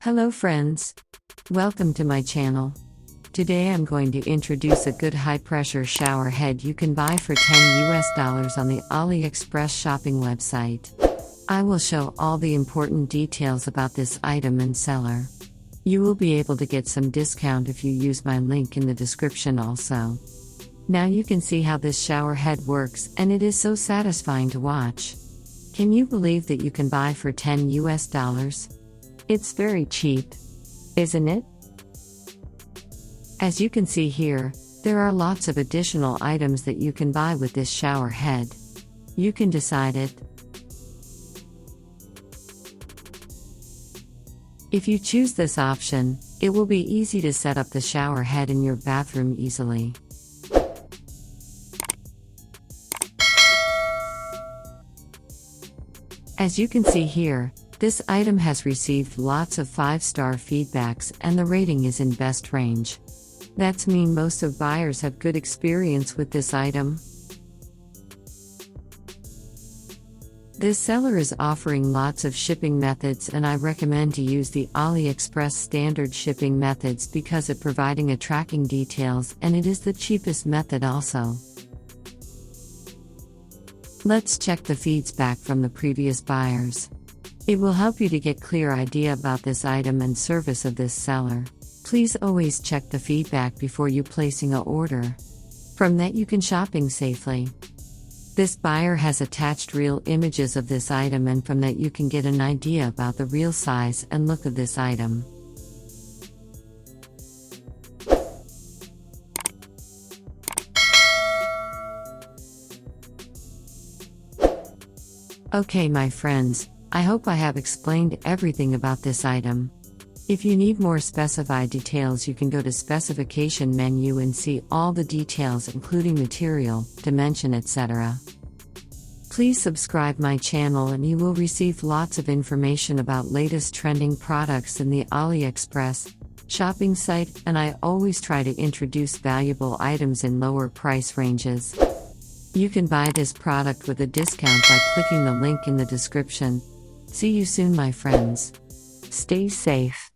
Hello friends. Welcome to my channel. Today I'm going to introduce a good high-pressure shower head you can buy for $10 on the AliExpress shopping website. I will show all the important details about this item and seller. You will be able to get some discount if you use my link in the description also. Now you can see how this shower head works, and it is so satisfying to watch. Can you believe that you can buy for $10? It's very cheap, isn't it? As you can see here, there are lots of additional items that you can buy with this shower head. You can decide it. If you choose this option, it will be easy to set up the shower head in your bathroom easily. As you can see here, this item has received lots of 5-star feedbacks and the rating is in best range. That's mean most of buyers have good experience with this item. This seller is offering lots of shipping methods, and I recommend to use the AliExpress standard shipping methods because it providing a tracking details, and it is the cheapest method also. Let's check the feedback from the previous buyers. It will help you to get clear idea about this item and service of this seller. Please always check the feedback before you placing a order. From that you can shopping safely. This buyer has attached real images of this item, and from that you can get an idea about the real size and look of this item. Okay my friends, I hope I have explained everything about this item. If you need more specified details, you can go to specification menu and see all the details including material, dimension, etc. Please subscribe my channel and you will receive lots of information about latest trending products in the AliExpress shopping site, and I always try to introduce valuable items in lower price ranges. You can buy this product with a discount by clicking the link in the description. See you soon my friends. Stay safe.